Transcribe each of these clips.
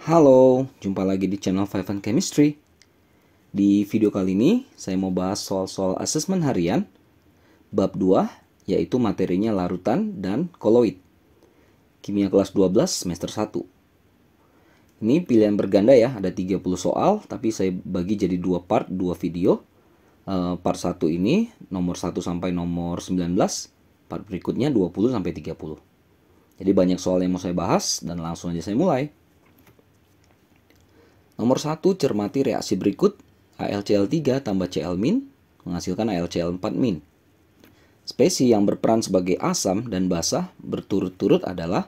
Halo, jumpa lagi di channel Five and Chemistry. Di video kali ini, saya mau bahas soal-soal asesmen harian bab 2, yaitu materinya larutan dan koloid. Kimia kelas 12 semester 1. Ini pilihan berganda ya, ada 30 soal, tapi saya bagi jadi dua part, dua video. Part 1 ini nomor 1 sampai nomor 19, part berikutnya 20 sampai 30. Jadi banyak soal yang mau saya bahas dan langsung aja saya mulai. Nomor 1, cermati reaksi berikut. AlCl3 tambah Cl- menghasilkan AlCl4-. Spesi yang berperan sebagai asam dan basah berturut-turut adalah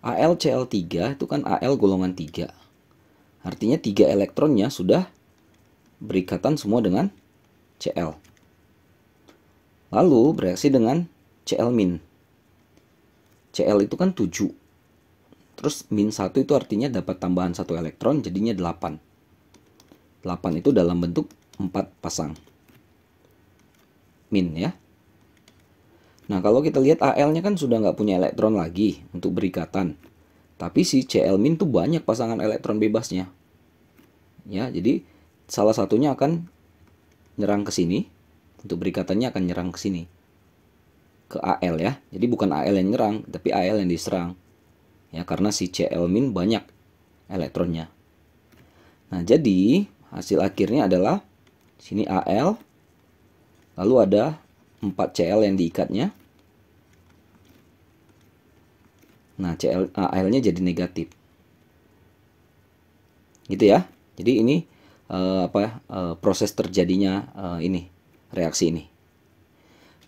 AlCl3 itu kan Al golongan 3. Artinya 3 elektronnya sudah berikatan semua dengan Cl. Lalu bereaksi dengan Cl-. Cl itu kan 7. Terus -1 itu artinya dapat tambahan 1 elektron, jadinya 8. 8 itu dalam bentuk 4 pasang. Min ya. Nah, kalau kita lihat Al-nya kan sudah nggak punya elektron lagi untuk berikatan. Tapi si Cl- itu banyak pasangan elektron bebasnya. Ya, jadi salah satunya akan nyerang ke sini. Untuk berikatannya akan nyerang ke sini. Ke Al ya. Jadi bukan Al yang nyerang, tapi Al yang diserang. Ya, karena si Cl- banyak elektronnya. Nah, jadi hasil akhirnya adalah sini Al, lalu ada 4 Cl yang diikatnya. Nah, Al-nya jadi negatif. Gitu ya. Jadi ini proses terjadinya ini reaksi ini.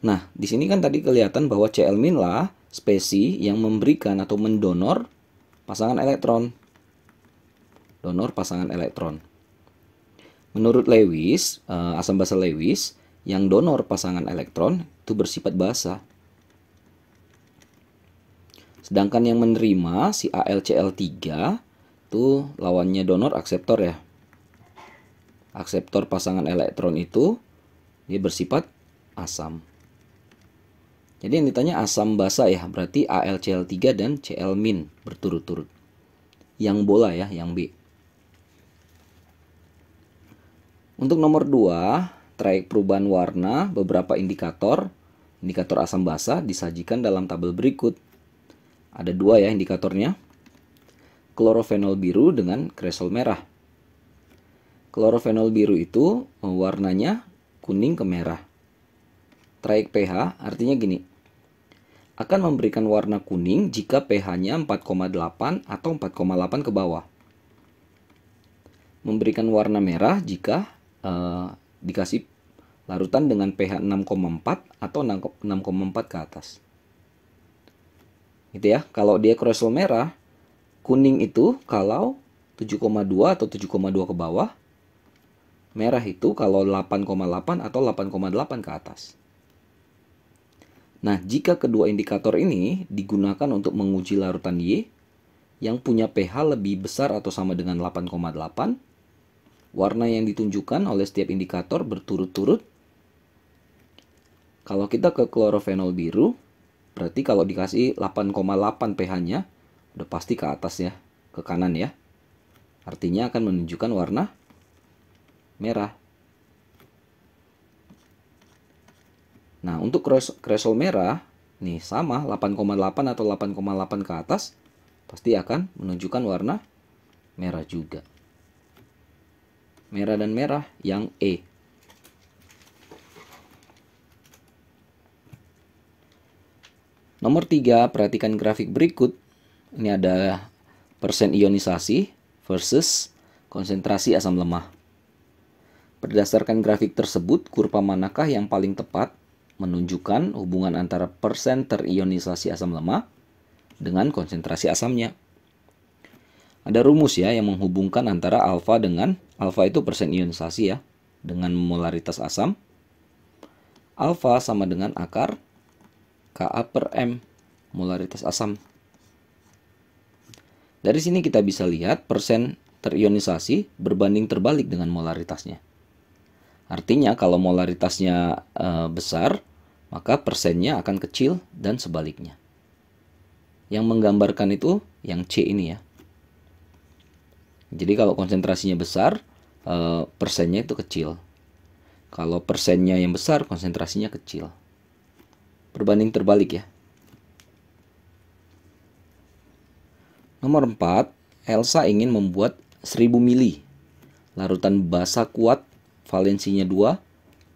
Nah, di sini kan tadi kelihatan bahwa Cl- lah spesi yang memberikan atau mendonor pasangan elektron. Donor pasangan elektron. Menurut Lewis, asam basa Lewis, yang donor pasangan elektron itu bersifat basa. Sedangkan yang menerima si AlCl3 itu lawannya donor akseptor ya. Akseptor pasangan elektron itu dia bersifat asam. Jadi yang ditanya asam basa ya, berarti AlCl3 dan Cl- berturut-turut. Yang bola ya, yang B. Untuk nomor 2, trayek perubahan warna beberapa indikator asam basa disajikan dalam tabel berikut. Ada 2 ya indikatornya. Klorofenol biru dengan kresol merah. Klorofenol biru itu warnanya kuning ke merah. Trayek pH artinya gini. Akan memberikan warna kuning jika pH-nya 4,8 atau 4,8 ke bawah. Memberikan warna merah jika dikasih larutan dengan pH 6,4 atau 6,4 ke atas. Gitu ya. Kalau dia kresol merah, kuning itu kalau 7,2 atau 7,2 ke bawah. Merah itu kalau 8,8 atau 8,8 ke atas. Nah, jika kedua indikator ini digunakan untuk menguji larutan Y yang punya pH lebih besar atau sama dengan 8,8, warna yang ditunjukkan oleh setiap indikator berturut-turut. Kalau kita ke klorofenol biru, berarti kalau dikasih 8,8 pH-nya, udah pasti ke atas ya, ke kanan ya. Artinya akan menunjukkan warna merah. Nah, untuk kresol merah, nih sama 8,8 atau 8,8 ke atas, pasti akan menunjukkan warna merah juga. Merah dan merah yang E. Nomor 3, perhatikan grafik berikut. Ini ada persen ionisasi versus konsentrasi asam lemah. Berdasarkan grafik tersebut, kurva manakah yang paling tepat menunjukkan hubungan antara persen terionisasi asam lemah dengan konsentrasi asamnya. Ada rumus ya yang menghubungkan antara alfa dengan alfa itu persen ionisasi ya dengan molaritas asam. Alfa sama dengan akar Ka per M molaritas asam. Dari sini kita bisa lihat persen terionisasi berbanding terbalik dengan molaritasnya. Artinya kalau molaritasnya besar, maka persennya akan kecil dan sebaliknya. Yang menggambarkan itu yang C ini ya. Jadi kalau konsentrasinya besar, persennya itu kecil. Kalau persennya yang besar, konsentrasinya kecil. Berbanding terbalik ya. Nomor 4, Elsa ingin membuat 1000 mili larutan basa kuat, valensinya 2,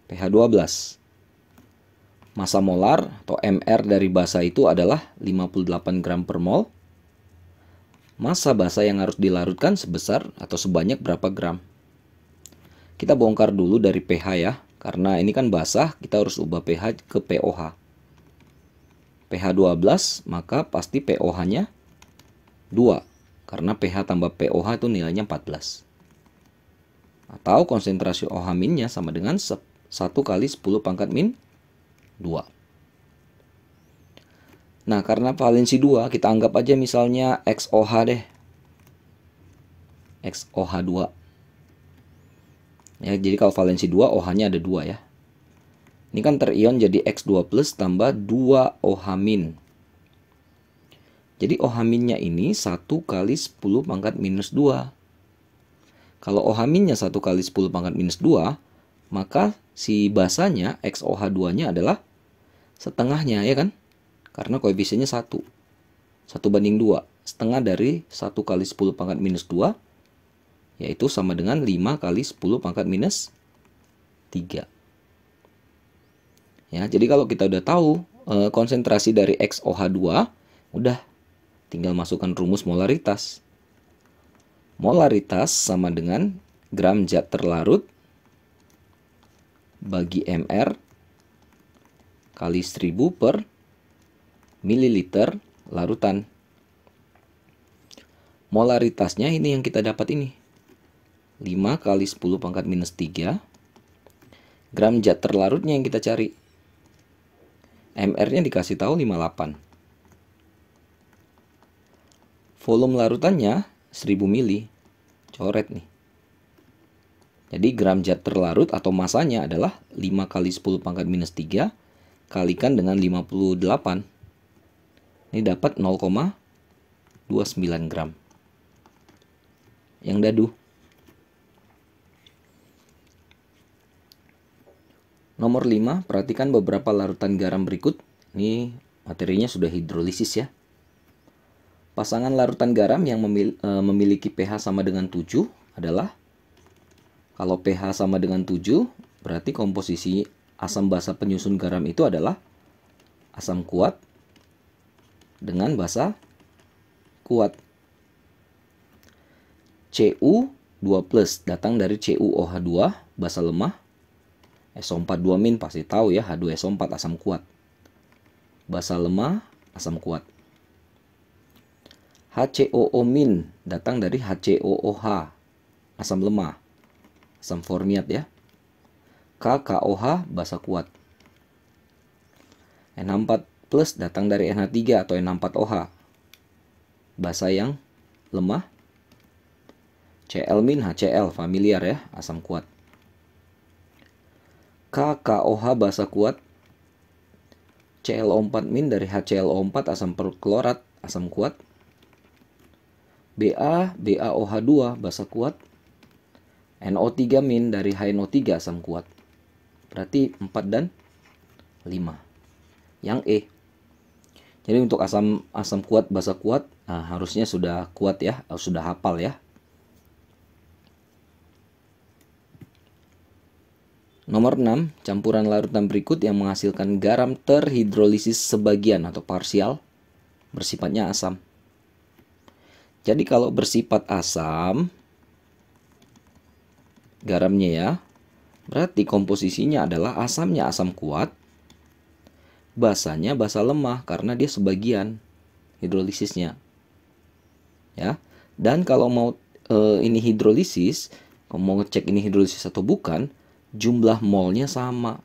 pH 12. Massa molar atau MR dari basa itu adalah 58 gram per mol. Massa basa yang harus dilarutkan sebesar atau sebanyak berapa gram? Kita bongkar dulu dari pH ya, karena ini kan basah, kita harus ubah pH ke pOH. pH 12, maka pasti pOH-nya 2, karena pH tambah pOH itu nilainya 14. Atau konsentrasi OH-nya sama dengan 1 kali 10 pangkat min 2. Nah, karena valensi 2, kita anggap aja misalnya XOH deh. XOH2. Ya, jadi kalau valensi 2, OH-nya ada 2 ya. Ini kan terion jadi X2 plus tambah 2 OH min. Jadi OH minnya ini 1 kali 10 pangkat minus 2. Kalau OH minnya 1 kali 10 pangkat minus 2, maka si basanya XOH2-nya adalah setengahnya ya kan? Karena koefisiennya 1. 1 banding 2. Setengah dari 1 kali 10 pangkat minus 2, yaitu sama dengan 5 kali 10 pangkat minus 3. Ya, jadi kalau kita udah tahu konsentrasi dari XOH2, udah tinggal masukkan rumus molaritas. Molaritas sama dengan gram zat terlarut bagi MR kali 1000 per mililiter larutan. Molaritasnya ini yang kita dapat ini. 5 kali 10 pangkat minus 3. Gram zat terlarutnya yang kita cari. MR-nya dikasih tahu 58. Volume larutannya 1000 mili. Coret nih. Jadi gram zat terlarut atau masanya adalah 5 kali 10 pangkat minus 3 kalikan dengan 58. Ini dapat 0,29 gram. Yang dadu. Nomor 5, perhatikan beberapa larutan garam berikut. Ini materinya sudah hidrolisis ya. Pasangan larutan garam yang memiliki pH sama dengan 7 adalah, kalau pH sama dengan 7, berarti komposisi asam basa penyusun garam itu adalah asam kuat dengan basa kuat. Cu2+ datang dari CuOH2, basa lemah. SO4 2- pasti tahu ya, H2SO4 asam kuat. Basa lemah, asam kuat. HCOO- datang dari HCOOH, asam lemah, asam formiat ya. KKOH, basa kuat. NH4+ datang dari NH3 atau NH4OH, basa yang lemah. Cl- HCl, familiar ya, asam kuat. KKOH, basa kuat. ClO4- dari HClO4, asam perklorat, asam kuat. BaOH2, basa kuat. NO3- dari HNO3, asam kuat. Berarti 4 dan 5. Yang E. Jadi untuk asam kuat, basa kuat, nah harusnya sudah kuat ya, sudah hafal ya. Nomor 6, campuran larutan berikut yang menghasilkan garam terhidrolisis sebagian atau parsial bersifatnya asam. Jadi kalau bersifat asam, garamnya ya, berarti komposisinya adalah asamnya asam kuat, basanya basa lemah karena dia sebagian hidrolisisnya. Ya. Dan kalau mau ini hidrolisis, kalau mau ngecek ini hidrolisis atau bukan, jumlah molnya sama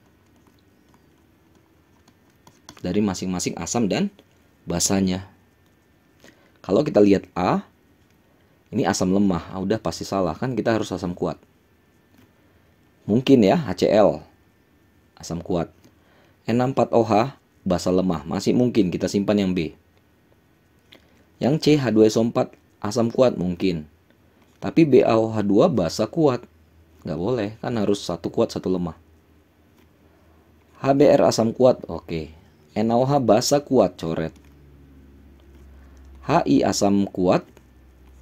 dari masing-masing asam dan basanya. Kalau kita lihat A, ini asam lemah, udah pasti salah kan, kita harus asam kuat. Mungkin ya HCl, asam kuat. N4OH, basa lemah, masih mungkin, kita simpan yang B. Yang C, H2SO4, asam kuat mungkin. Tapi BaOH2 basa kuat. Nggak boleh, kan harus satu kuat, satu lemah. HBr asam kuat, oke. NaOH basa kuat, coret. Hi asam kuat,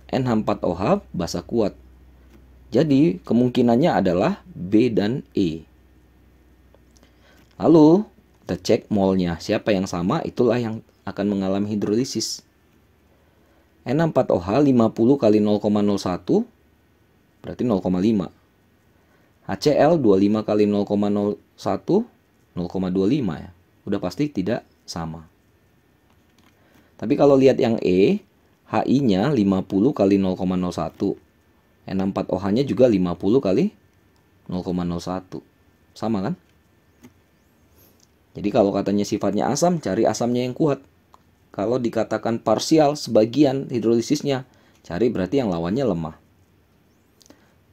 NH4OH basa kuat. Jadi kemungkinannya adalah B dan E. Lalu kita cek molnya. Siapa yang sama, itulah yang akan mengalami hidrolisis. N4OH 50 kali 0,01 berarti 0,5. HCl 25 kali 0,01 0,25 ya. Udah pasti tidak sama. Tapi kalau lihat yang E, HI-nya 50 kali 0,01. N4OH-nya juga 50 kali 0,01. Sama kan? Jadi kalau katanya sifatnya asam, cari asamnya yang kuat. Kalau dikatakan parsial, sebagian hidrolisisnya, cari berarti yang lawannya lemah.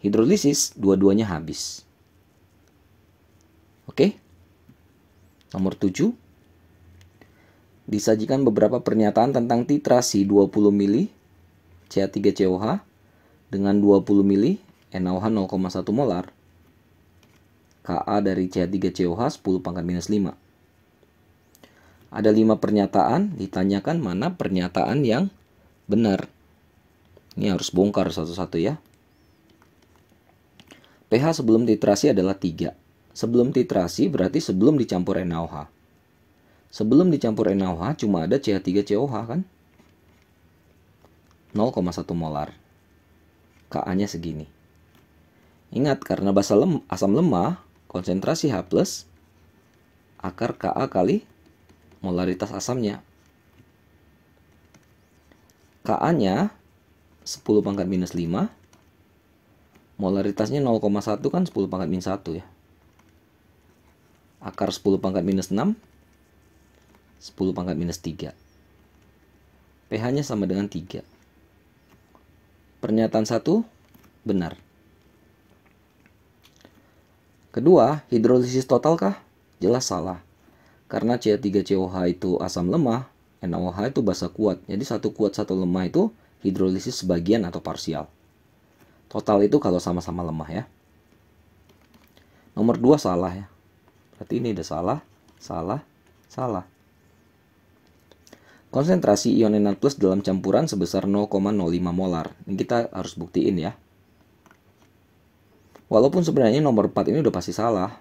Hidrolisis, dua-duanya habis. Oke? Nomor 7. Disajikan beberapa pernyataan tentang titrasi 20 ml CH3COH dengan 20 ml NaOH 0,1 molar. Ka dari CH3COH 10⁻⁵. Ada 5 pernyataan, ditanyakan mana pernyataan yang benar. Ini harus bongkar satu-satu ya. pH sebelum titrasi adalah 3. Sebelum titrasi berarti sebelum dicampur NaOH. Sebelum dicampur NaOH cuma ada CH3COH kan? 0,1 molar. Ka-nya segini. Ingat, karena asam lemah, konsentrasi H+, akar Ka kali molaritas asamnya. Ka-nya 10⁻⁵, molaritasnya 0,1 kan 10⁻⁻1 ya. Akar 10⁻⁻6, 10⁻⁻3. pH-nya sama dengan 3. Pernyataan 1 benar. Kedua, hidrolisis total kah? Jelas salah. Karena CH3COH itu asam lemah, NaOH itu basa kuat. Jadi satu kuat satu lemah itu hidrolisis sebagian atau parsial. Total itu kalau sama-sama lemah ya. Nomor 2 salah ya. Berarti ini udah salah, salah, salah. Konsentrasi ion Na+ dalam campuran sebesar 0,05 molar. Ini kita harus buktiin ya. Walaupun sebenarnya nomor 4 ini udah pasti salah.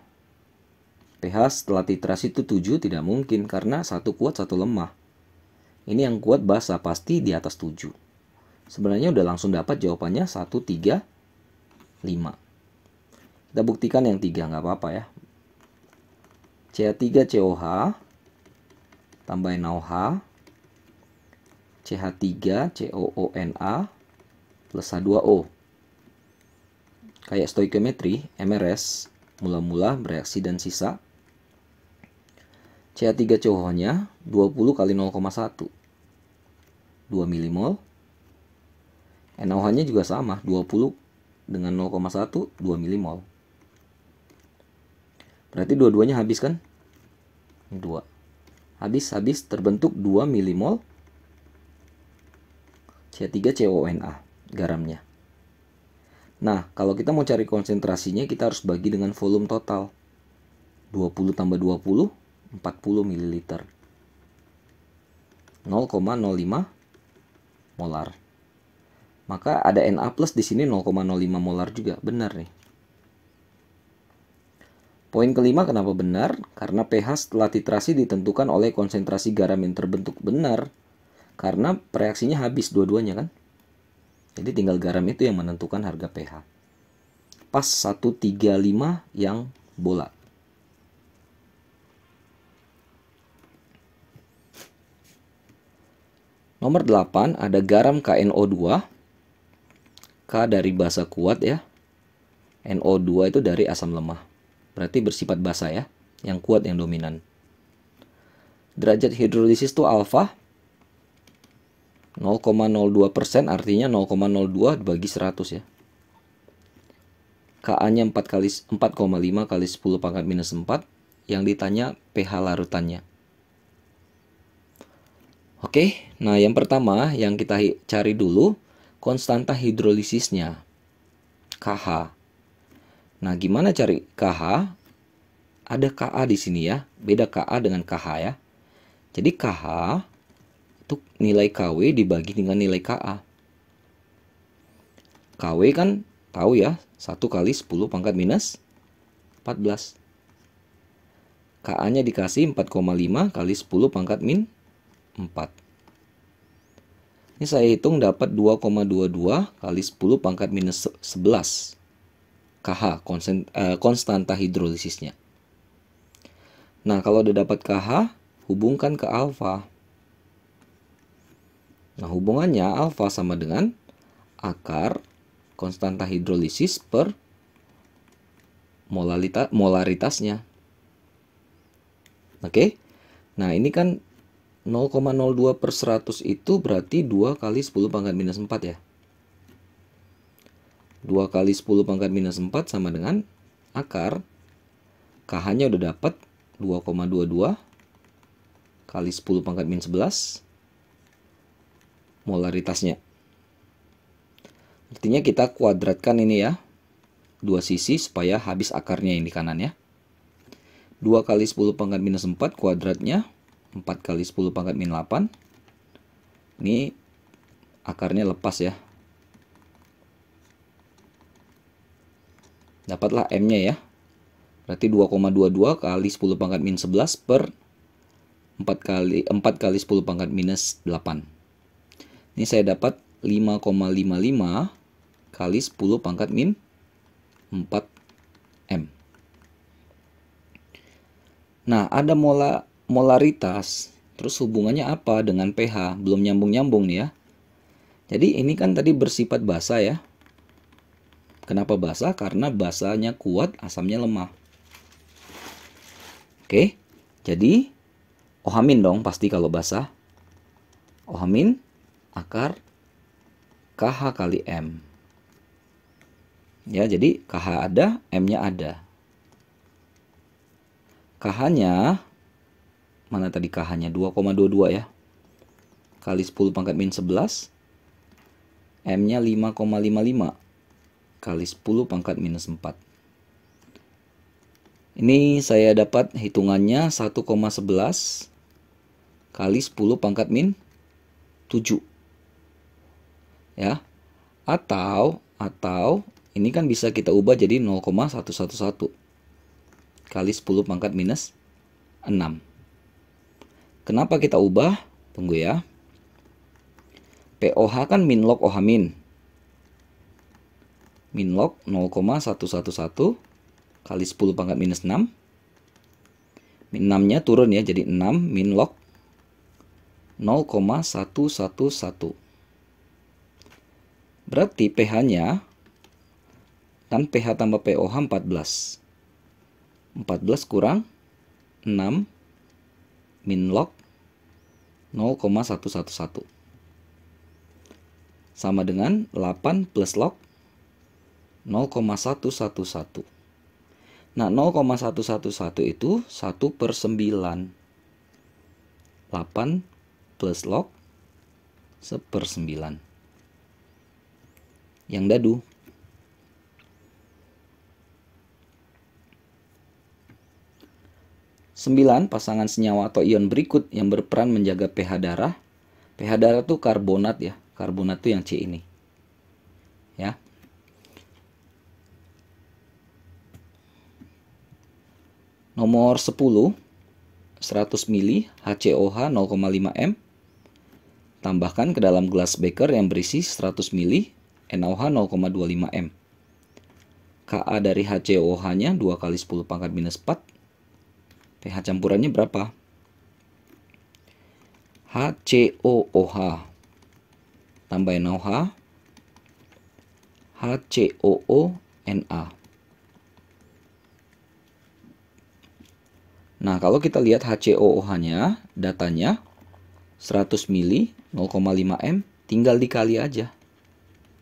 pH setelah titrasi itu 7 tidak mungkin karena satu kuat satu lemah. Ini yang kuat basa pasti di atas 7. Sebenarnya udah langsung dapat jawabannya 1, 3, 5. Kita buktikan yang 3 nggak apa-apa ya. CH3COH tambah NaOH CH3COONA plus H2O. Kayak stoikiometri, MRS, mula-mula bereaksi dan sisa. CH3COH-nya 20 kali 0,1. 2 milimol. NaOH-nya juga sama, 20 dengan 0,1, 2 milimol. Berarti dua-duanya habis kan? 2. Habis terbentuk 2 milimol CH3COONA, garamnya. Nah, kalau kita mau cari konsentrasinya, kita harus bagi dengan volume total. 20 tambah 20, 40 ml. 0,05 molar. Maka ada Na+ di sini 0,05 molar juga, benar nih. Poin kelima kenapa benar? Karena pH setelah titrasi ditentukan oleh konsentrasi garam yang terbentuk, benar. Karena reaksinya habis dua-duanya kan. Jadi tinggal garam itu yang menentukan harga pH. Pas 135 yang bola. Nomor 8 ada garam KNO2. K dari basa kuat ya. NO2 itu dari asam lemah. Berarti bersifat basa ya. Yang kuat, yang dominan. Derajat hidrolisis itu alfa 0,02%, artinya 0,02 dibagi 100 ya. Ka-nya 4,5 kali 10⁻⁴. Yang ditanya pH larutannya. Oke, nah yang pertama yang kita cari dulu konstanta hidrolisisnya, KH. Nah, gimana cari KH? Ada Ka di sini ya, beda Ka dengan KH ya. Jadi KH itu nilai KW dibagi dengan nilai Ka. KW kan tahu ya, 1 kali 10 pangkat minus 14. Ka-nya dikasih 4,5 kali 10 pangkat min 4. Ini saya hitung dapat 2,22 kali 10 pangkat minus 11. KH, konstanta hidrolisisnya. Nah, kalau udah dapat KH, hubungkan ke alfa. Nah, hubungannya alfa sama dengan akar konstanta hidrolisis per molaritasnya. Oke. Nah, ini kan 0,02 per 100 itu berarti 2 kali 10 pangkat minus 4 ya. 2 kali 10 pangkat minus 4 sama dengan akar. KH-nya udah dapat 2,22 kali 10 pangkat min 11 molaritasnya. Artinya kita kuadratkan ini ya, dua sisi supaya habis akarnya yang di kanan ya. 2 kali 10 pangkat minus 4 kuadratnya 4 kali 10 pangkat min 8. Ini akarnya lepas ya. Dapatlah M-nya ya. Berarti 2,22 kali 10 pangkat min 11 per 4 kali 10 pangkat minus 8. Ini saya dapat 5,55 kali 10 pangkat min 4 M. Nah, ada molaritas. Terus hubungannya apa dengan pH? Belum nyambung-nyambung nih ya. Jadi ini kan tadi bersifat basa ya. Kenapa basa? Karena basanya kuat, asamnya lemah. Oke, jadi OH- dong pasti kalau basa. OH- akar KH kali M. Ya, jadi KH ada, M-nya ada. KH-nya, mana tadi KH-nya? 2,22 ya. Kali 10 pangkat min 11. M-nya 5,55. Kali 10 pangkat minus 4. Ini saya dapat hitungannya 1,11 kali 10 pangkat min 7. Ya. Atau ini kan bisa kita ubah jadi 0,111 kali 10 pangkat minus 6. Kenapa kita ubah? Tunggu ya. POH kan min log OH min. Min log 0,111 kali 10 pangkat minus 6. Min 6-nya turun ya, jadi 6 min log 0,111. Berarti pH-nya, kan pH tambah POH 14. 14 kurang 6 min log 0,111. Sama dengan 8 plus log 0,111. Nah, 0,111 itu 1 per 9. 8 plus log 1/9. Yang dadu. Sembilan pasangan senyawa atau ion berikut yang berperan menjaga pH darah. pH darah itu karbonat ya. Karbonat itu yang C ini. Ya. Nomor 10, 100 ml HCOH 0,5 M. Tambahkan ke dalam gelas beker yang berisi 100 ml NaOH 0,25 M. Ka dari HCOH-nya 2 kali 10 pangkat minus 4. pH campurannya berapa? HCOOH tambah NaOH HCOONa. Nah, kalau kita lihat HCOOH-nya, datanya 100 ml 0,5 M, tinggal dikali aja.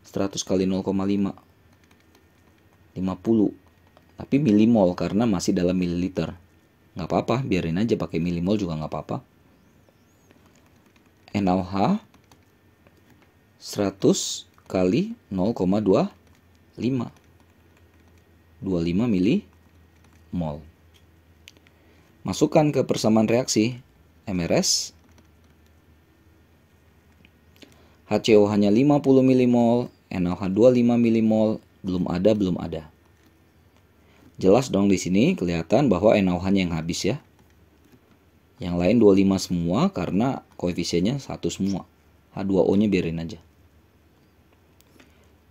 100 kali 0,5. 50. Tapi milimol karena masih dalam mililiter. Nggak apa-apa, biarin aja pakai milimol juga nggak apa-apa. NaOH 100 kali 0,25. 25 milimol. Masukkan ke persamaan reaksi MRS. HCO hanya 50 milimol, NaOH 25 milimol, belum ada. Jelas dong di sini kelihatan bahwa NaOH-nya yang habis ya. Yang lain 25 semua karena koefisiennya 1 semua. H2O-nya biarin aja.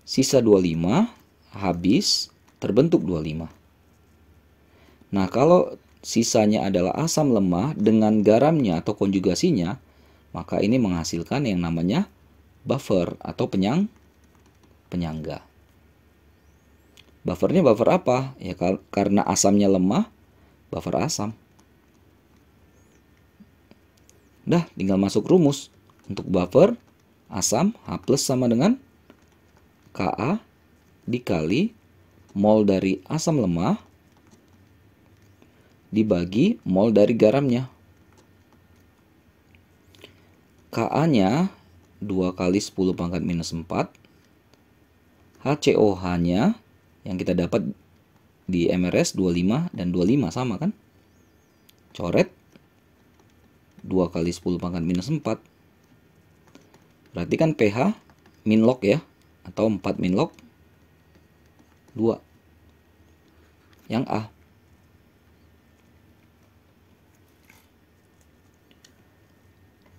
Sisa 25 habis, terbentuk 25. Nah, kalau sisanya adalah asam lemah dengan garamnya atau konjugasinya, maka ini menghasilkan yang namanya buffer atau penyangga. Buffernya buffer apa? Ya karena asamnya lemah, buffer asam. Dah, tinggal masuk rumus. Untuk buffer asam H+ sama dengan Ka dikali mol dari asam lemah dibagi mol dari garamnya. Ka-nya 2 kali 10 pangkat minus 4. HCOH-nya yang kita dapat di MRS 25 dan 25 sama kan? Coret 2 kali 10 pangkat minus 4. Berarti kan pH min log ya, atau 4 min log 2. Yang A.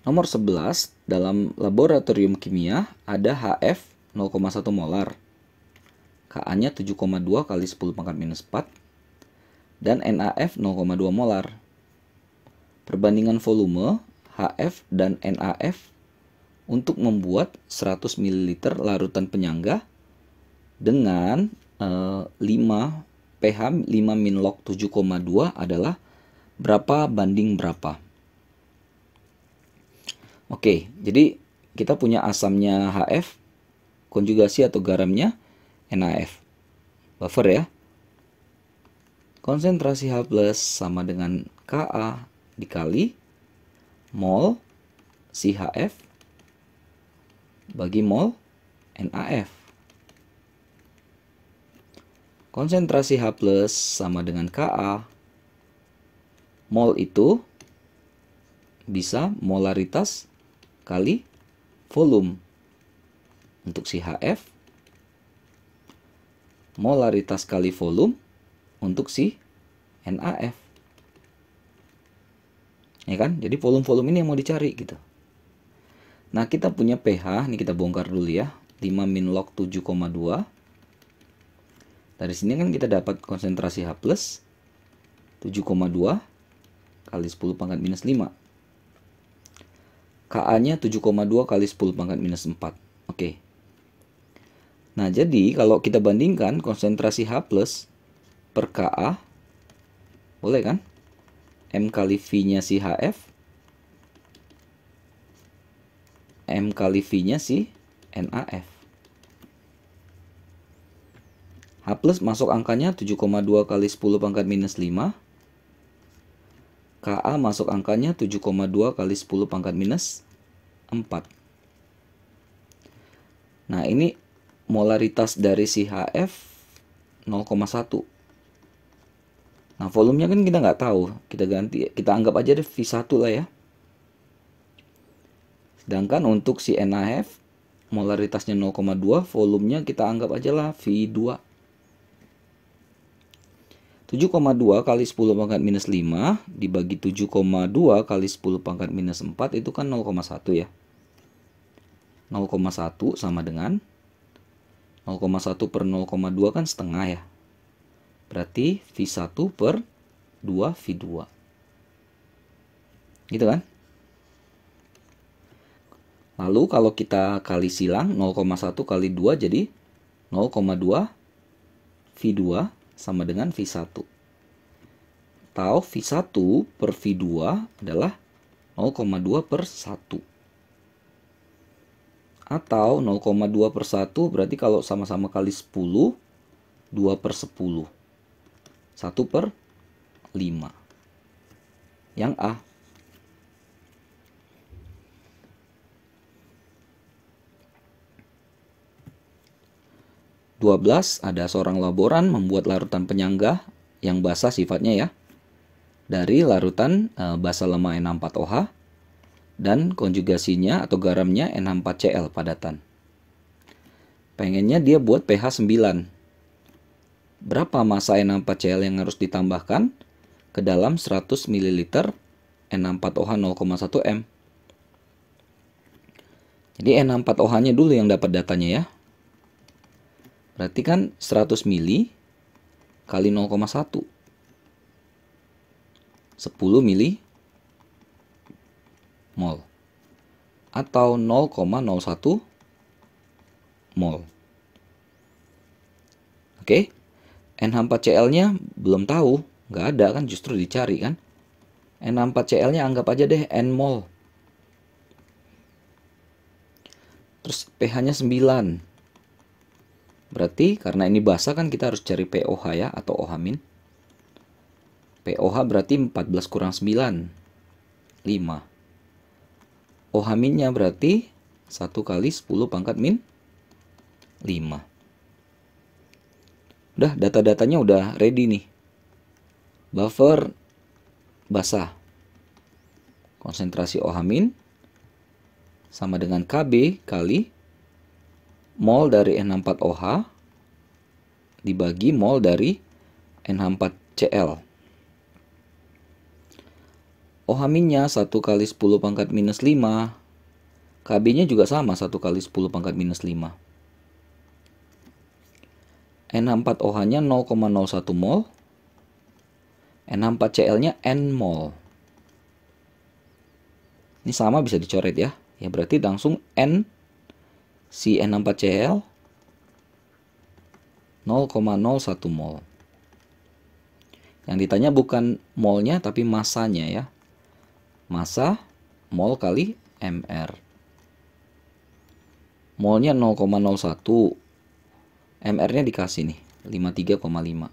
Nomor 11, dalam laboratorium kimia ada HF 0,1 molar. Ka-nya 7,2 kali 10 pangkat minus 4. Dan NaF 0,2 molar. Perbandingan volume HF dan NaF untuk membuat 100 ml larutan penyangga dengan 5 pH 5 min log 7,2 adalah berapa banding berapa. Oke, jadi kita punya asamnya HF, konjugasi atau garamnya NaF. Buffer ya. Konsentrasi H+ sama dengan Ka dikali mol CHF bagi mol NaF. Konsentrasi H+ sama dengan Ka. Mol itu bisa molaritas kali volume. Untuk si HF, molaritas kali volume untuk si NaF. Ya kan? Jadi volume-volume ini yang mau dicari gitu. Nah, kita punya pH, ini kita bongkar dulu ya. 5 min log 7,2. Dari sini kan kita dapat konsentrasi H+, 7,2 kali 10 pangkat minus 5. Ka-nya 7,2 kali 10 pangkat minus 4. Oke. Nah, jadi kalau kita bandingkan konsentrasi H+ per Ka, boleh kan? M kali V-nya si HF, M kali V-nya si NaF. H+ masuk angkanya 7,2 kali 10 pangkat minus 5. Ka masuk angkanya 7,2 kali 10 pangkat minus 4. Nah, ini molaritas dari si HF 0,1. Nah, volumenya kan kita nggak tahu. Kita anggap aja deh V1 lah ya. Sedangkan untuk si NaF molaritasnya 0,2, volumenya kita anggap aja lah V2. 7,2 kali 10 pangkat minus 5 dibagi 7,2 kali 10 pangkat minus 4 itu kan 0,1 ya. 0,1 sama dengan 0,1 per 0,2 kan setengah ya. Berarti V1 per 2 V2. Gitu kan? Lalu kalau kita kali silang 0,1 kali 2 jadi 0,2 V2 sama dengan V1. Atau V1 per V2 adalah 0,2 per 1. Atau 0,2 per 1 berarti kalau sama-sama kali 10, 2 per 10. 1 per 5. Yang A. 12, ada seorang laboran membuat larutan penyangga yang basah sifatnya ya, dari larutan basa lemah N64OH dan konjugasinya atau garamnya N64Cl padatan. Pengennya dia buat pH 9. Berapa massa N64Cl yang harus ditambahkan ke dalam 100 ml N64OH 0,1 m? Jadi N64OH-nya dulu yang dapat datanya ya. Berarti kan 100 ml kali 0,1. 10 mili mol. Atau 0,01 mol. Oke. N64Cl-nya belum tahu. Nggak ada kan, justru dicari kan. N64Cl-nya anggap aja deh N mol. Terus pH-nya 9. Berarti karena ini basah kan kita harus cari pOH ya, atau OH-. pOH berarti 14 kurang 9. 5. OH-nya berarti 1 kali 10 pangkat min 5. Udah, data-datanya udah ready nih. Buffer basah. Konsentrasi OH- sama dengan Kb kali mol dari N64OH dibagi mol dari N64Cl. OH-nya 1 kali 10 pangkat minus 5. Kb-nya juga sama, 1 kali 10 pangkat minus 5. N64OH-nya 0,01 mol. N64Cl-nya N mol. Ini sama bisa dicoret ya. Ya berarti langsung N si N64Cl 0,01 mol. Yang ditanya bukan molnya tapi masanya ya. Massa mol kali mR. Molnya 0,01. MR-nya dikasih nih 53,5.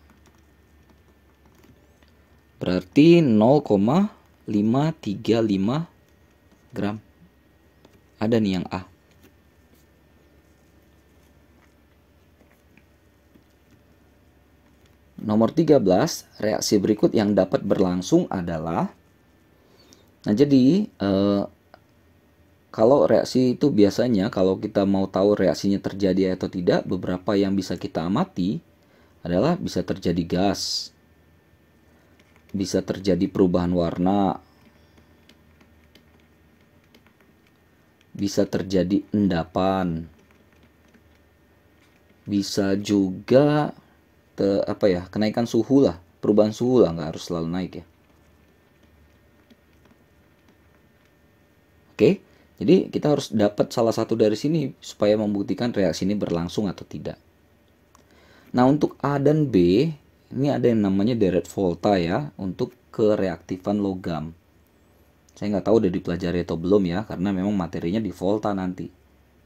Berarti 0,535 gram. Ada nih yang A. Nomor 13, reaksi berikut yang dapat berlangsung adalah, nah jadi kalau reaksi itu biasanya kalau kita mau tahu reaksinya terjadi atau tidak, beberapa yang bisa kita amati adalah bisa terjadi gas, bisa terjadi perubahan warna, bisa terjadi endapan, bisa juga kenaikan suhu lah, perubahan suhu lah, nggak harus selalu naik ya. Oke, jadi kita harus dapat salah satu dari sini supaya membuktikan reaksi ini berlangsung atau tidak. Nah untuk A dan B ini ada yang namanya deret volta ya, untuk kereaktifan logam. Saya nggak tahu udah dipelajari atau belum ya, karena memang materinya di volta nanti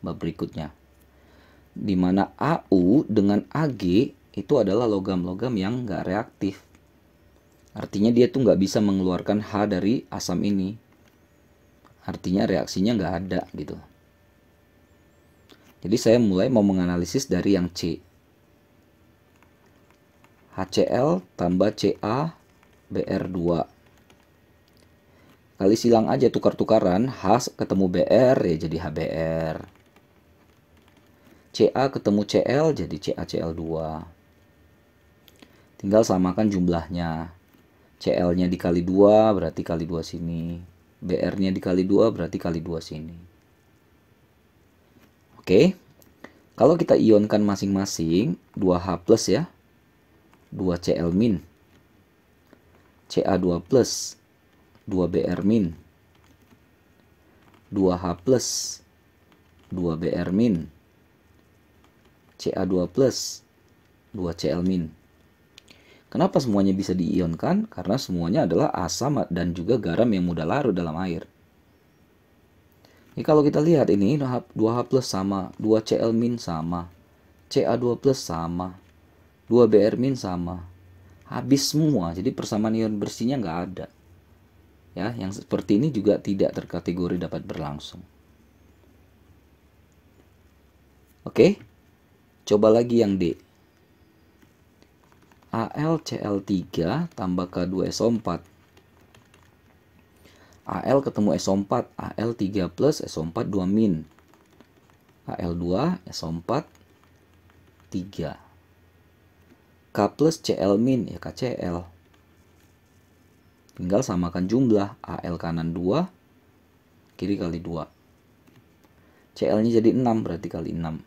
bab berikutnya. Dimana AU dengan AG itu adalah logam-logam yang nggak reaktif. Artinya dia tuh nggak bisa mengeluarkan H dari asam ini. Artinya reaksinya nggak ada gitu. Jadi saya mulai mau menganalisis dari yang C. HCl tambah Ca Br2. Kali silang aja, tukar-tukaran. H ketemu Br ya jadi HBr. Ca ketemu Cl jadi CaCl2. Tinggal samakan jumlahnya. Cl-nya dikali 2 berarti kali 2 sini. Br-nya dikali 2 berarti kali 2 sini. Oke. Kalau kita ionkan masing-masing 2H plus ya. 2Cl min. Ca2 plus. 2Br min. 2H plus. 2Br min. Ca2 plus. 2Cl min. Kenapa semuanya bisa diionkan? Karena semuanya adalah asam dan juga garam yang mudah larut dalam air. Jadi kalau kita lihat ini 2H plus sama, 2Cl min sama, Ca2 plus sama, 2Br min sama. Habis semua, jadi persamaan ion bersihnya nggak ada. Ya, yang seperti ini juga tidak terkategori dapat berlangsung. Oke. Coba lagi yang D. AlCl3 tambah K2SO4. Al ketemu SO4, Al3 plus SO4 2 min. Al2 SO4 3. K plus Cl min, ya KCl. Tinggal samakan jumlah. Al kanan 2, kiri kali 2. Cl-nya jadi 6, berarti kali 6.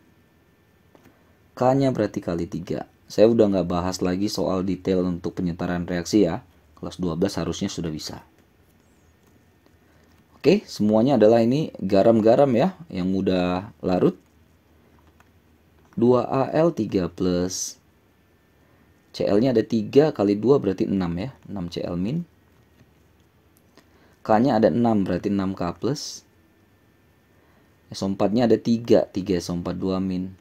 K-nya berarti kali 3. Saya udah nggak bahas lagi soal detail untuk penyetaraan reaksi ya. Kelas 12 harusnya sudah bisa. Oke, semuanya adalah ini garam-garam ya, yang mudah larut. 2Al3 plus. Cl-nya ada 3 kali 2 berarti 6 ya. 6 Cl min. K-nya ada 6 berarti 6K plus. SO4-nya ada 3 SO4 2 min.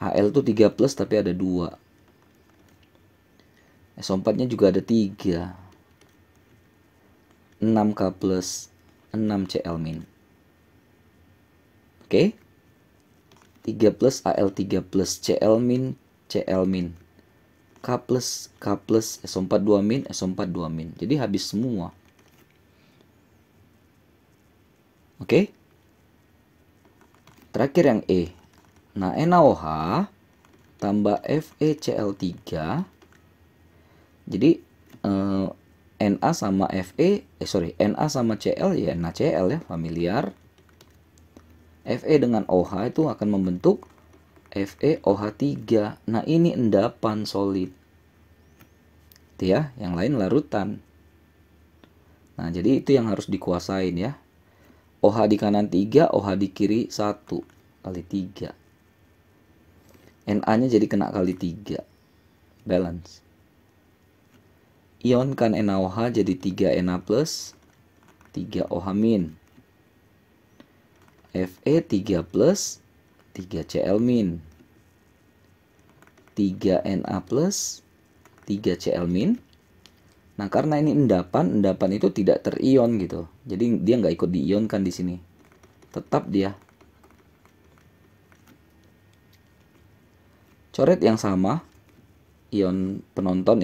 Al itu 3 plus tapi ada 2. SO4-nya juga ada 3. 6K plus 6 Cl min. Oke. 3 plus Al3 plus Cl min K plus SO4 2 min SO4 2 min. Jadi habis semua. Oke. Terakhir yang E. Nah, NaOH tambah FeCl3. Jadi Na sama Na sama Cl ya NaCl ya, familiar. Fe dengan OH itu akan membentuk FeOH3. Nah, ini endapan solid. Itu ya, yang lain larutan. Nah, jadi itu yang harus dikuasain ya. OH di kanan 3, OH di kiri 1 kali 3. Na-nya jadi kena kali 3. Balance. Ionkan NaOH jadi 3Na plus 3OH min. Fe3 plus 3Cl min. 3Na plus 3Cl min. Nah, karena ini endapan itu tidak terion gitu. Jadi dia nggak ikut diionkan di sini. Tetap dia. Coret yang sama, ion penonton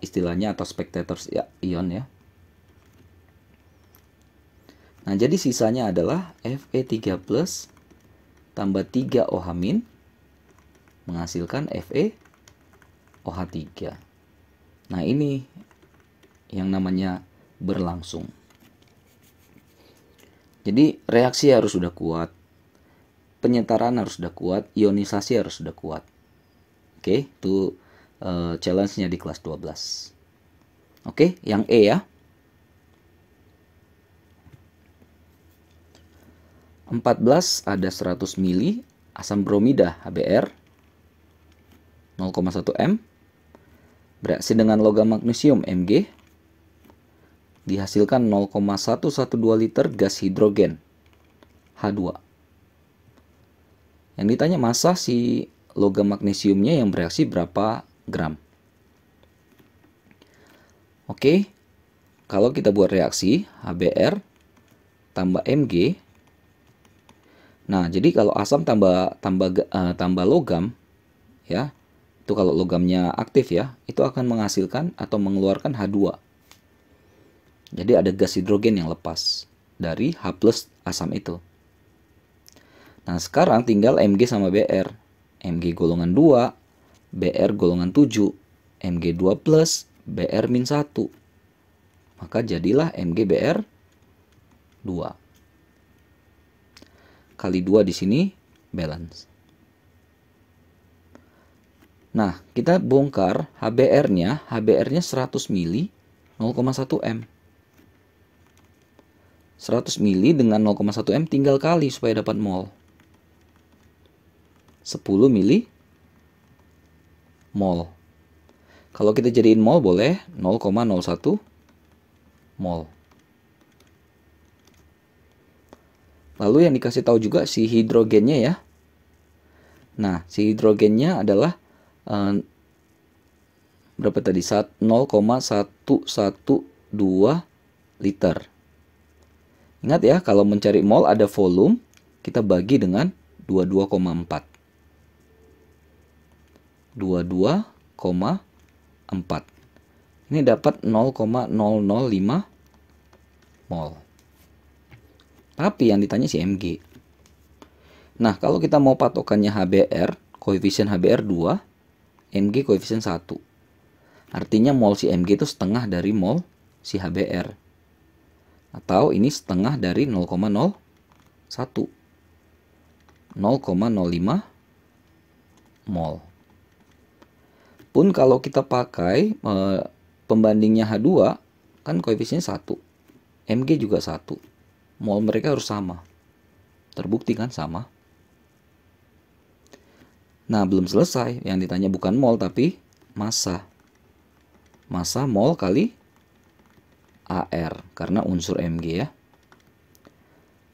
istilahnya atau spectators ya, ion ya. Nah, jadi sisanya adalah Fe3 plus tambah 3OH min menghasilkan FeOH3. Nah, ini yang namanya berlangsung. Jadi reaksi harus sudah kuat, penyetaraan harus sudah kuat, ionisasi harus sudah kuat. Oke, itu challenge-nya di kelas 12. Oke, yang E ya. 14 ada 100 mili asam bromida HBr 0,1 M bereaksi dengan logam magnesium Mg, dihasilkan 0,112 liter gas hidrogen H2. Yang ditanya massa si logam magnesiumnya yang bereaksi berapa gram. Oke, kalau kita buat reaksi HBr tambah Mg. Nah, jadi kalau asam tambah logam ya, itu kalau logamnya aktif ya, itu akan menghasilkan atau mengeluarkan H2. Jadi ada gas hidrogen yang lepas dari H plus asam itu. Nah, sekarang tinggal Mg sama Br. Mg golongan 2, Br golongan 7, Mg2 plus, Br min 1. Maka jadilah Mg Br 2. Kali 2 di sini balance. Nah, kita bongkar HBr-nya 100 mili 0,1 M. 100 mili dengan 0,1 M tinggal kali supaya dapat mol. 10 mili mol. Kalau kita jadiin mol boleh 0,01 mol. Lalu yang dikasih tahu juga si hidrogennya ya. Nah, si hidrogennya adalah berapa tadi? 0,112 liter. Ingat ya, kalau mencari mol ada volume, kita bagi dengan 22,4. 22,4. Ini dapat 0,005 mol. Tapi yang ditanya si Mg. Nah, kalau kita mau patokannya HBr, koefisien HBr 2, Mg koefisien 1. Artinya mol si Mg itu setengah dari mol si HBr. Atau ini setengah dari 0,01. 0,05 mol. Pun kalau kita pakai pembandingnya H2, kan koefisiennya 1. Mg juga 1. Mol mereka harus sama. Terbukti kan sama. Nah, belum selesai. Yang ditanya bukan mol tapi massa. Massa mol kali AR karena unsur Mg ya.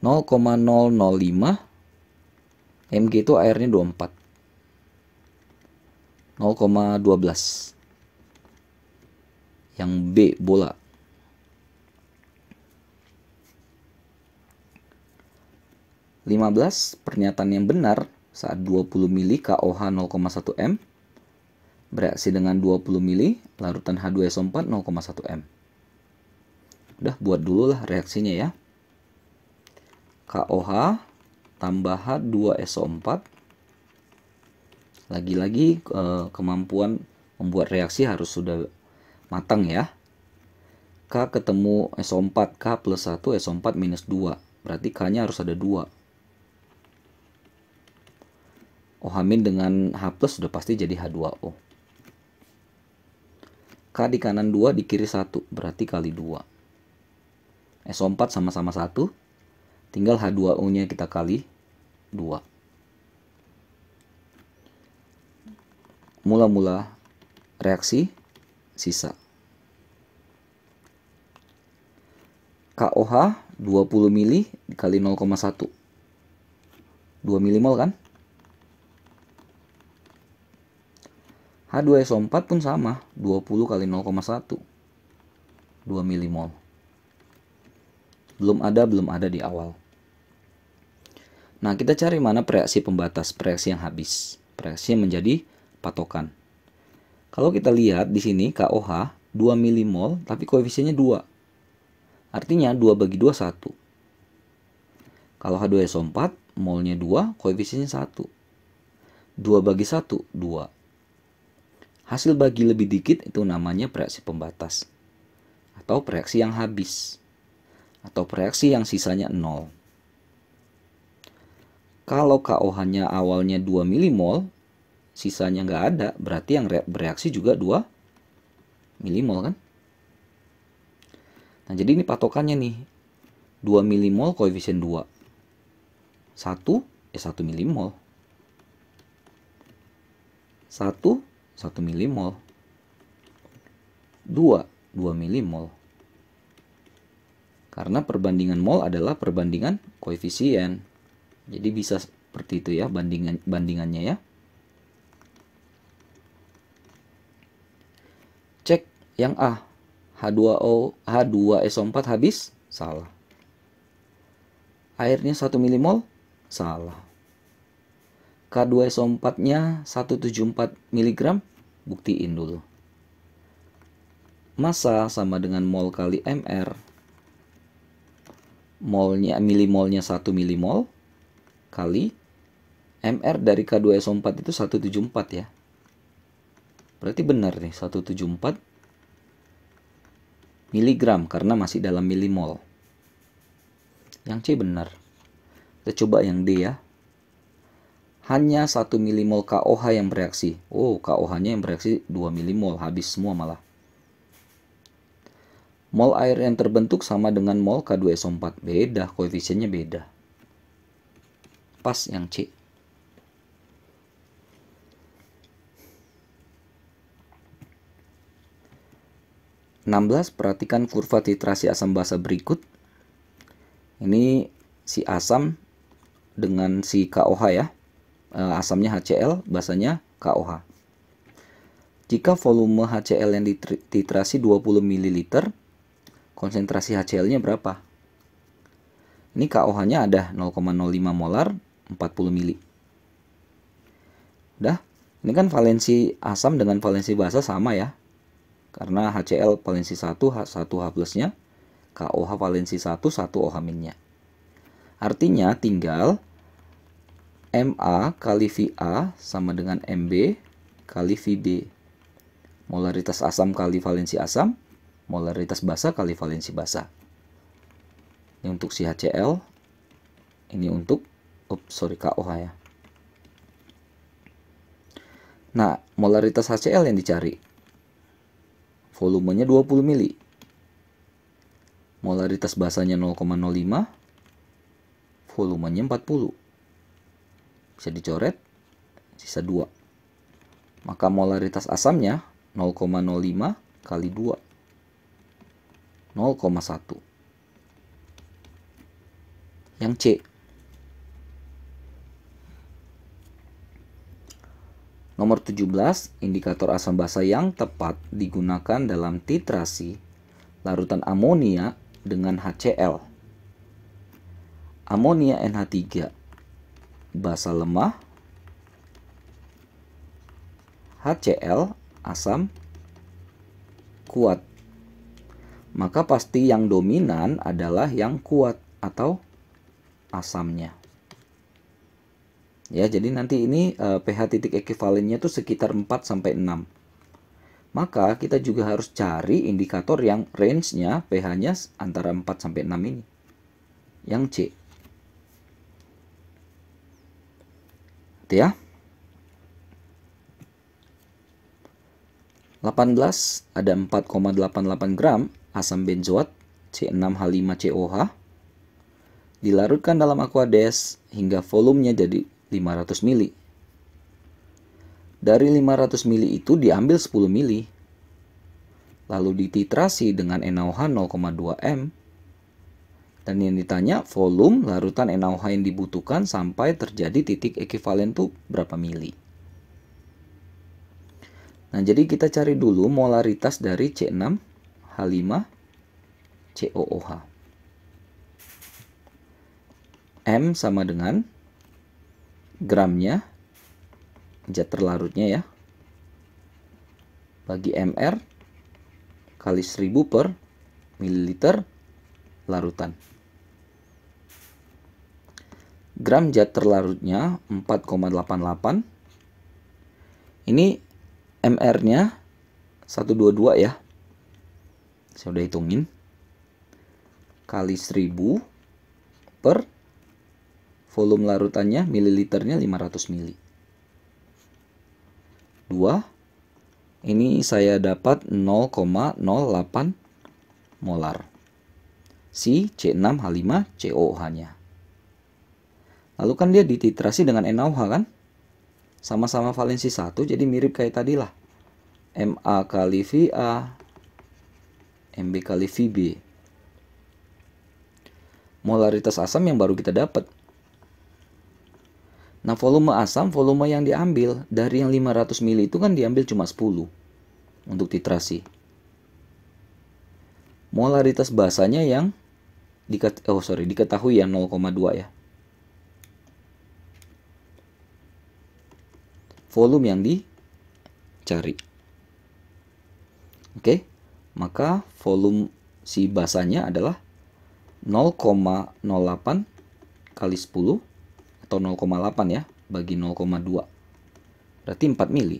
0,005 Mg itu AR-nya 24. 0,12. Yang B bola. Pernyataan yang benar saat 20 mili KOH 0,1 M bereaksi dengan 20 mili larutan H2SO4 0,1 M. Udah buat dulu lah reaksinya ya. KOH tambah H2SO4. Lagi-lagi kemampuan membuat reaksi harus sudah matang ya. K ketemu SO4, K plus 1, SO4 minus 2. Berarti K-nya harus ada 2. OH- dengan H plus sudah pasti jadi H2O. K di kanan 2, di kiri 1, berarti kali 2. SO4 sama-sama 1, tinggal H2O-nya kita kali 2. Mula-mula reaksi sisa. KOH 20 mili dikali 0,1. 2 milimol kan? H2SO4 pun sama, 20 kali 0,1. 2 milimol. Belum ada di awal. Nah, kita cari mana reaksi pembatas, reaksi yang habis. Reaksi yang menjadi patokan. Kalau kita lihat di sini KOH 2 milimol tapi koefisiennya 2. Artinya 2 bagi 2 1. Kalau H2SO4 molnya 2, koefisiennya 1. 2 bagi 1 2. Hasil bagi lebih dikit itu namanya reaksi pembatas. Atau reaksi yang habis. Atau reaksi yang sisanya 0. Kalau KOH-nya awalnya 2 milimol, sisanya nggak ada, berarti yang bereaksi juga 2 milimol kan? Nah, jadi ini patokannya nih. 2 milimol koefisien 2. 1 milimol. 1 milimol. 2 milimol. Karena perbandingan mol adalah perbandingan koefisien. Jadi bisa seperti itu ya bandingannya ya. Cek yang A. H2SO4 habis? Salah. Airnya 1 milimol? Salah. K2SO4-nya 174 mg? Buktiin dulu. Massa sama dengan mol kali MR. Milimolnya 1 milimol kali MR dari K2SO4 itu 174 ya. Berarti benar nih 174 miligram karena masih dalam milimol. Yang C benar. Kita coba yang D ya. Hanya 1 milimol KOH yang bereaksi. Oh, KOH-nya yang bereaksi 2 milimol, habis semua malah. Mol air yang terbentuk sama dengan mol K2SO4. Beda, koefisiennya beda. Pas yang C. Perhatikan kurva titrasi asam basa berikut. Ini si asam dengan si KOH ya. Asamnya HCl, basanya KOH. Jika volume HCl yang dititrasi 20 ml, konsentrasi HCl-nya berapa? Ini KOH-nya ada 0,05 molar, 40 mili. Udah, Ini kan valensi asam dengan valensi basa sama ya. Karena HCl valensi 1, H1H plusnya, KOH valensi 1, 1 OH minnya. Artinya tinggal Ma kali Va sama dengan Mb kali Vb. Molaritas asam kali valensi asam, molaritas basa kali valensi basa. Ini untuk si HCl, ini untuk KOH ya. Nah, molaritas HCl yang dicari. Volumenya 20 mili. Molaritas basanya 0,05. Volumenya 40. Bisa dicoret, sisa 2. Maka molaritas asamnya 0,05 kali 2. 0,1. Yang C. Nomor 17, indikator asam basa yang tepat digunakan dalam titrasi larutan amonia dengan HCl. Amonia NH3, basa lemah, HCl, asam kuat. Maka pasti yang dominan adalah yang kuat atau asamnya. Ya, jadi nanti ini pH titik ekivalennya itu sekitar 4 sampai 6. Maka kita juga harus cari indikator yang range-nya pH-nya antara 4 sampai 6 ini. Yang C. Itu ya. 18 ada 4,88 gram asam benzoat C6H5COH dilarutkan dalam Aquades hingga volumenya jadi 500 mili. Dari 500 mili itu diambil 10 mili. Lalu dititrasi dengan NaOH 0,2 M. Dan yang ditanya volume larutan NaOH yang dibutuhkan sampai terjadi titik ekivalen itu berapa mili. Nah, jadi kita cari dulu molaritas dari C6H5COOH. M sama dengan gramnya, zat terlarutnya ya, bagi mr kali 1000 per mililiter larutan. Gram zat terlarutnya 4,88. Ini mr-nya 122 ya. Saya udah hitungin. Kali 1000 per volume larutannya mililiternya 500 mili. 2. Ini saya dapat 0,08 molar. Si C6H5COOH-nya. Lalu kan dia dititrasi dengan NaOH kan? Sama-sama valensi 1, jadi mirip kayak tadi lah. Ma kali Va, Mb kali Vb. Molaritas asam yang baru kita dapat. Nah, volume asam, volume yang diambil dari yang 500 mili itu kan diambil cuma 10 untuk titrasi. Molaritas basanya yang diketahui ya 0,2 ya. Volume yang dicari. Oke, maka volume si basanya adalah 0,08 kali 10 atau 0,8 ya, bagi 0,2. Berarti 4 mili.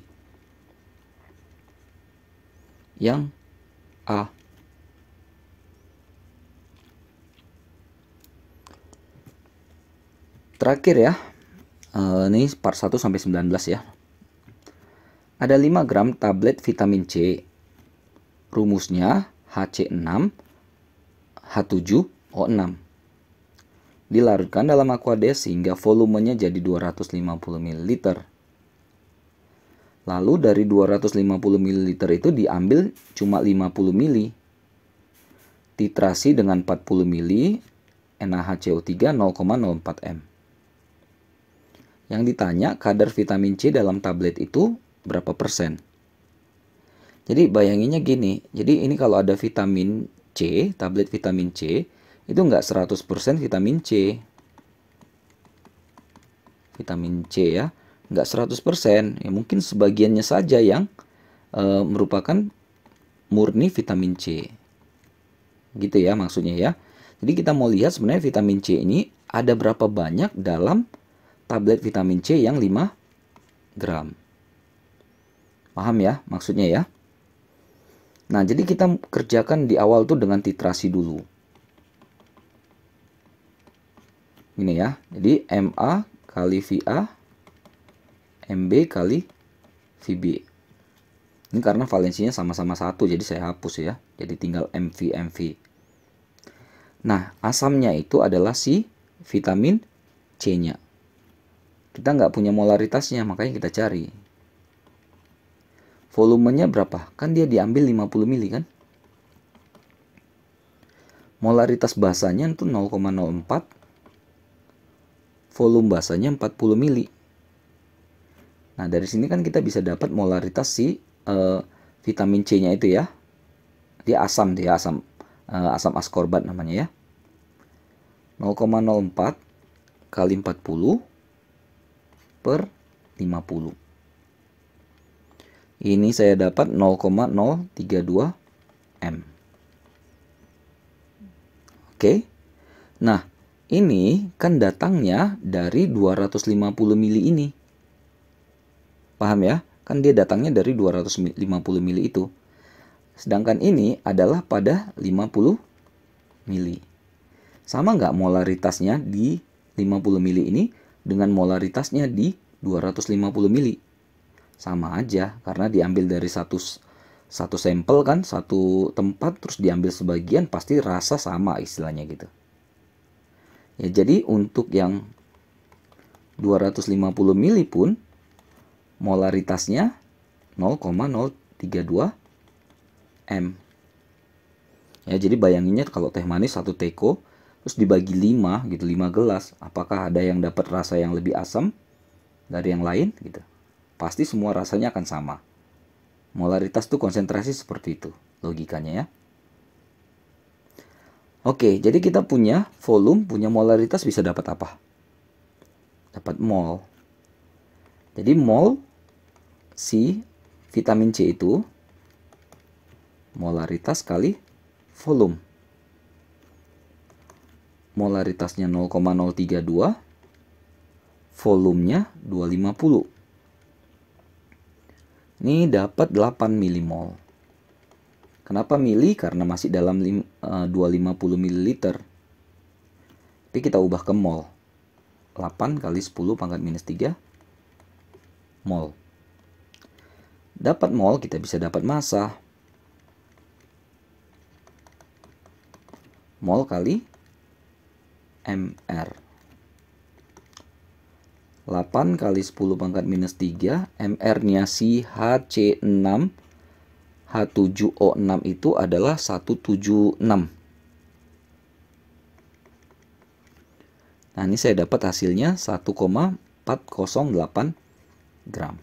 Yang A. Terakhir ya, ini part 1 sampai 19 ya. Ada 5 gram tablet vitamin C. Rumusnya HC6 H7O6. Dilarutkan dalam Aquades sehingga volumenya jadi 250 ml. Lalu dari 250 ml itu diambil cuma 50 ml. Titrasi dengan 40 ml NaHCO3 0,04 M. Yang ditanya kadar vitamin C dalam tablet itu berapa persen. Jadi bayanginnya gini, jadi ini kalau ada vitamin C, tablet vitamin C, itu enggak 100% vitamin C. Vitamin C ya, nggak 100%, ya mungkin sebagiannya saja yang merupakan murni vitamin C. Gitu ya maksudnya ya. Jadi kita mau lihat sebenarnya vitamin C ini ada berapa banyak dalam tablet vitamin C yang 5 gram. Paham ya maksudnya ya? Nah, jadi kita kerjakan di awal tuh dengan titrasi dulu. Ini ya. Jadi MA kali VA, MB kali VB. Ini karena valensinya sama-sama 1, jadi saya hapus ya. Jadi tinggal MV. Nah, asamnya itu adalah si vitamin C-nya. Kita nggak punya molaritasnya, makanya kita cari. Volumenya berapa? Kan dia diambil 50 mili kan? Molaritas basanya itu 0,04. Volume basanya 40 mili. Nah, dari sini kan kita bisa dapat molaritas si vitamin C-nya itu ya. Dia asam, asam askorbat namanya ya. 0,04 kali 40 per 50. Ini saya dapat 0,032 M. Oke. Nah, ini kan datangnya dari 250 mili ini. Paham ya? Kan dia datangnya dari 250 mili itu. Sedangkan ini adalah pada 50 mili. Sama nggak molaritasnya di 50 mili ini dengan molaritasnya di 250 mili? Sama aja, karena diambil dari satu sampel kan, satu tempat, terus diambil sebagian, pasti rasa sama istilahnya gitu. Ya, jadi untuk yang 250 mili pun molaritasnya 0,032 M. Ya, jadi bayanginnya kalau teh manis 1 teko terus dibagi 5 gitu, 5 gelas, apakah ada yang dapat rasa yang lebih asam dari yang lain gitu? Pasti semua rasanya akan sama. Molaritas tuh konsentrasi seperti itu logikanya ya. Oke, jadi kita punya volume, punya molaritas, bisa dapat apa? Dapat mol. Jadi mol si vitamin C itu molaritas kali volume. Molaritasnya 0,032, volumenya 250. Ini dapat 8 milimol. Kenapa mili? Karena masih dalam 250 ml. Tapi kita ubah ke mol. 8 kali 10 pangkat minus 3 mol. Dapat mol, kita bisa dapat massa. Mol kali mr. 8 kali 10 pangkat minus 3, mr-nya si HC6 H7O6 itu adalah 176. Nah, ini saya dapat hasilnya 1,408 gram.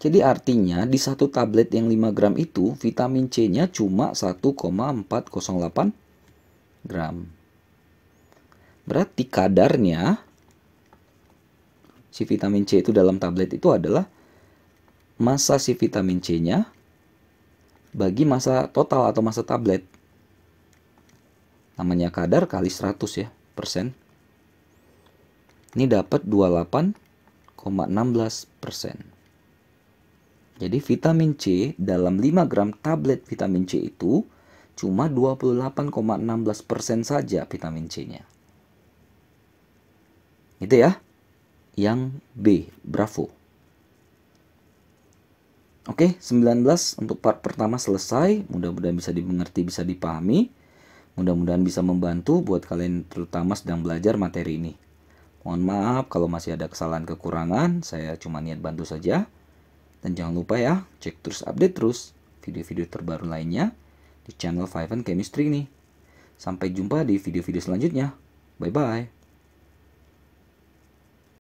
Jadi artinya di satu tablet yang 5 gram itu vitamin C-nya cuma 1,408 gram. Berarti kadarnya si vitamin C itu dalam tablet itu adalah massa si vitamin C-nya bagi massa total atau massa tablet. Namanya kadar kali 100 ya, persen. Ini dapat 28,16%. Jadi vitamin C dalam 5 gram tablet vitamin C itu cuma 28,16% saja vitamin C-nya. Itu ya. Yang B, bravo. Oke, 19 untuk part pertama selesai. Mudah-mudahan bisa dimengerti, bisa dipahami. Mudah-mudahan bisa membantu buat kalian terutama sedang belajar materi ini. Mohon maaf kalau masih ada kesalahan kekurangan. Saya cuma niat bantu saja. Dan jangan lupa ya, cek terus, update terus video-video terbaru lainnya di channel Five Chemistry ini. Sampai jumpa di video-video selanjutnya. Bye-bye.